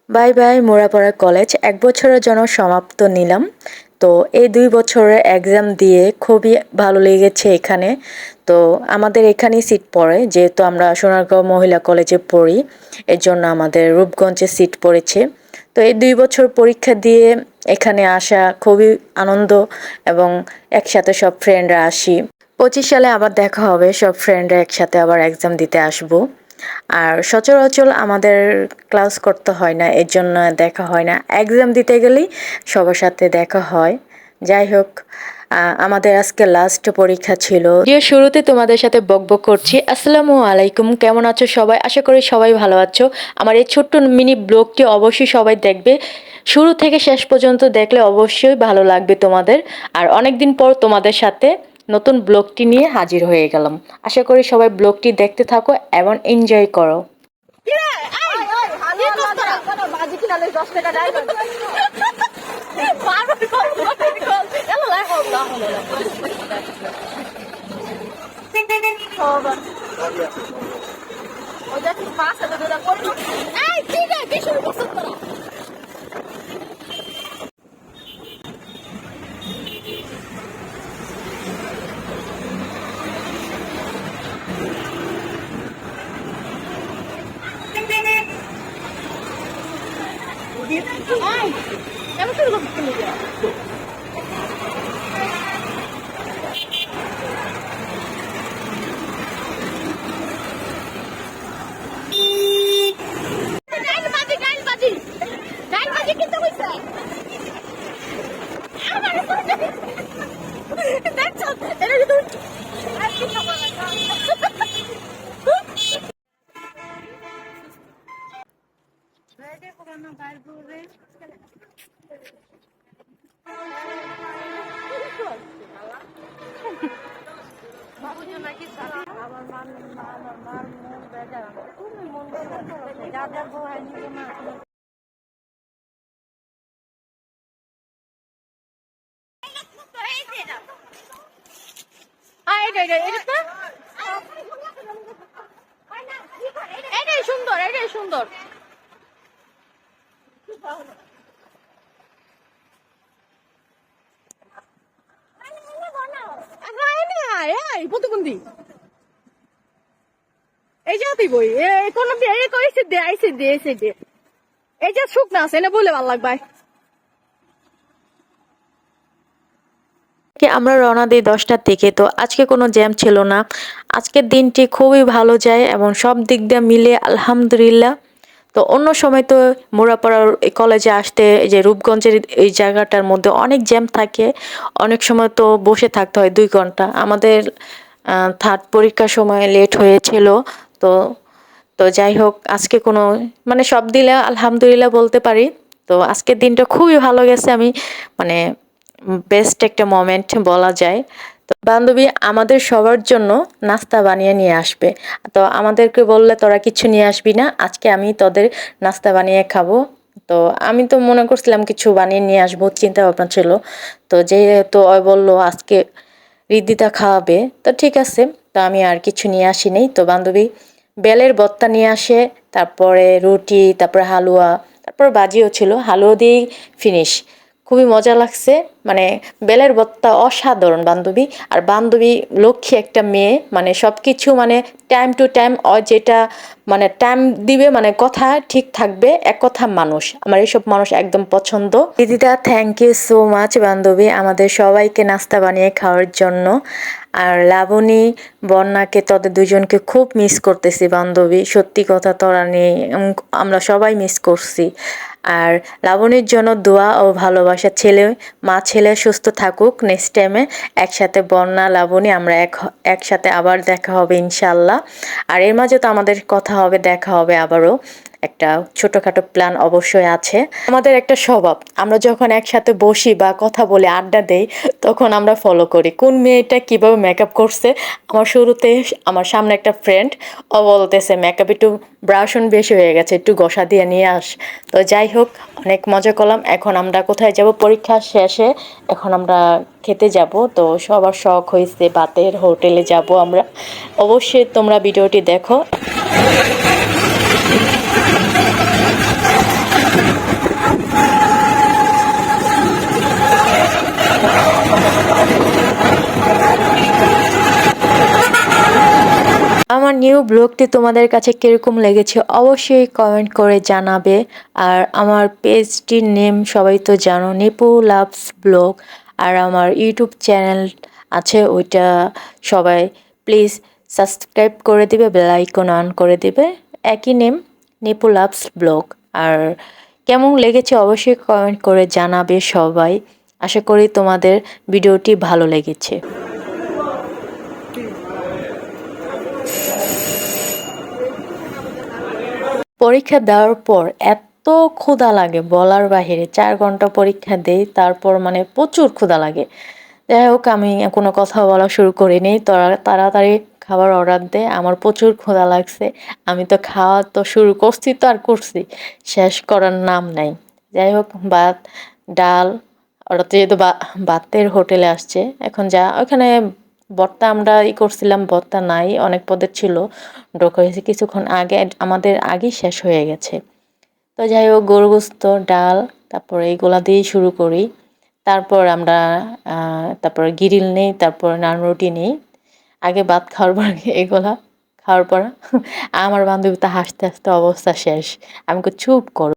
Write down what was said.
Bye bye Morapara college ১ বছরের জন্য সমাপ্ত নিলাম। তো এই ২ বছরের এক্সাম দিয়ে খুবই ভালো লেগেছে এখানে। তো আমাদের এখানেই সিট পড়ে, যেহেতু আমরা সোনারগাঁও মহিলা কলেজে পড়ি, এজন্য আমাদের রূপগঞ্জে সিট পড়েছে। তো এই ২ বছর পরীক্ষা দিয়ে এখানে আসা খুবই আনন্দ, এবং একসাথে সব ফ্রেন্ডরা আসি। ২৫ সালে আবার দেখা হবে, সব ফ্রেন্ডরা একসাথে আবার এক্সাম দিতে আসবো। আর সচরাচর আমাদের ক্লাস করতে হয় না, এর জন্য দেখা হয় না। এক্সাম দিতে গেলেই সবার সাথে দেখা হয়। যাই হোক, আমাদের আজকে লাস্ট পরীক্ষা ছিল। যে শুরুতে তোমাদের সাথে বকবক করছি। আসসালামু আলাইকুম, কেমন আছো সবাই? আশা করি সবাই ভালো আছো। আমার এই ছোট্ট মিনি ব্লগটি অবশ্যই সবাই দেখবে, শুরু থেকে শেষ পর্যন্ত দেখলে অবশ্যই ভালো লাগবে তোমাদের। আর অনেকদিন পর তোমাদের সাথে নতুন ব্লগটি নিয়ে হাজির হয়ে গেলাম। আশা করি সবাই ব্লগটি দেখতে থাকো এবং এনজয় করো। Ai, eu não sei o que é. এটাই সুন্দর, এটাই সুন্দর। প্রতিবন্ধী এই যে বই কোন করেছে দে আইসে দে এসে দে এই যে সুখ না আছে না বলে ভালো লাগবে। আমরা রওনা দিই ১০টার দিকে। তো আজকে কোনো জ্যাম ছিল না। আজকের দিনটি খুবই ভালো যায় এবং সব দিক দিয়ে মিলে আলহামদুলিল্লাহ। তো অন্য সময় তো মোড়াপাড়ার কলেজে আসতে এই যে রূপগঞ্জের এই জায়গাটার মধ্যে অনেক জ্যাম থাকে, অনেক সময় তো বসে থাকতে হয় ২ ঘন্টা। আমাদের থার্ড পরীক্ষার সময় লেট হয়েছিল। তো তো যাই হোক, আজকে কোনো মানে সব দিলে আলহামদুলিল্লাহ বলতে পারি। তো আজকের দিনটা খুবই ভালো গেছে, আমি মানে বেস্ট একটা মোমেন্ট বলা যায়। তো বান্ধবী আমাদের সবার জন্য নাস্তা বানিয়ে নিয়ে আসবে। তো আমাদেরকে বললে তোরা কিছু নিয়ে আসবি না, আজকে আমি তোদের নাস্তা বানিয়ে খাবো। তো আমি তো মনে করছিলাম কিছু বানিয়ে নিয়ে আসবো, চিন্তা ভাবনা ছিল। তো যেহেতু ওই বললো আজকে রিদ্দিতা খাওয়াবে, তো ঠিক আছে। তো আমি আর কিছু নিয়ে আসি নাই। তো বান্ধবী বেলের ভর্তা নিয়ে আসে, তারপরে রুটি, তারপরে হালুয়া, তারপর বাজিও ছিল, হালুয়া দিয়েই ফিনিশ। খুবই মজা লাগছে, মানে বেলের ভর্তা অসাধারণ বান্ধবী। আর বান্ধবী লক্ষ্মী একটা মেয়ে, মানে সব কিছু মানে টাইম টু টাইম যেটা মানে টাইম দিবে, মানে কথা ঠিক থাকবে, এক কথা মানুষ। আমার এইসব মানুষ একদম পছন্দ। দিদিদা থ্যাংক ইউ সো মাচ বান্ধবী আমাদের সবাইকে নাস্তা বানিয়ে খাওয়ার জন্য। আর লাবণী, বন্যাকে, তোদের দুজনকে খুব মিস করতেছি বান্ধবী, সত্যি কথা তোরা নেই, আমরা সবাই মিস করছি। আর লাবণীর জন্য দোয়া ও ভালোবাসা। মা ছেলে সুস্থ থাকুক, নেক্সট টাইমে একসাথে বন্যা লাবণী আমরা একসাথে আবার দেখা হবে ইনশাল্লাহ। আর এর মাঝে তো আমাদের কথা হবে, দেখা হবে আবারও। একটা ছোটখাটো প্ল্যান অবশ্যই আছে। আমাদের একটা স্বভাব, আমরা যখন একসাথে বসি বা কথা বলে আড্ডা দেই, তখন আমরা ফলো করি কোন মেয়েটা কিভাবে মেকআপ করছে। শুরুতে আমার সামনে একটা ফ্রেন্ড, ও বলতেছে মেকআপ একটু ব্রাশন বেশি হয়ে গেছে, একটু ঘষা দিয়ে নিয়ে আস। তো যাই হোক, অনেক মজা করলাম। এখন আমরা কোথায় যাব? পরীক্ষা শেষে এখন আমরা খেতে যাব। তো সবার শখ হয়েছে বাতের হোটেলে যাব আমরা। অবশ্যই তোমরা ভিডিওটি দেখো। নিউ ব্লগটি তোমাদের কাছে কিরকম লেগেছে অবশ্যই কমেন্ট করে জানাবে। আর আমার পেজটির নেম সবাই তো জানো, নিপু লাভস ব্লগ। আর আমার ইউটিউব চ্যানেল আছে, ওইটা সবাই প্লিজ সাবস্ক্রাইব করে দিবে, বেল আইকন অন করে দিবে, একই নেম, নিপু লাভস ব্লগ। আর কেমন লেগেছে অবশ্যই কমেন্ট করে জানাবে সবাই। আশা করি তোমাদের ভিডিওটি ভালো লেগেছে। পরীক্ষা দেওয়ার পর এত ক্ষুধা লাগে বলার বাহিরে। 4 ঘন্টা পরীক্ষা দেই, তারপর মানে প্রচুর ক্ষুধা লাগে। যাই হোক, আমি কোনো কথা বলা শুরু করিনি, তাড়াতাড়ি খাবার অর্ডার দেয়। আমার প্রচুর ক্ষুধা লাগছে, আমি তো খাওয়া তো শুরু করছি, তো আর করছি, শেষ করার নাম নাই। যাই হোক, ভাত ডাল, ওরা তো যেহেতু ভাতের হোটেলে আসছে, এখন যা ওখানে ভর্তা আমরা করছিলাম, ভর্তা নাই, অনেক পদের ছিল, ঢোকা হয়েছে কিছুক্ষণ আগে, আমাদের আগেই শেষ হয়ে গেছে। তো যাই হোক, গরু গোস্ত, ডাল, তারপরে এইগুলা দিয়েই শুরু করি। তারপর আমরা তারপর গিরিল নেই, তারপর নান রুটি নেই। আগে ভাত খাওয়ার পর এগুলা খাওয়ার পর আমার বান্ধবী তো হাসতে হাসতে অবস্থা শেষ। আমি চুপ করো।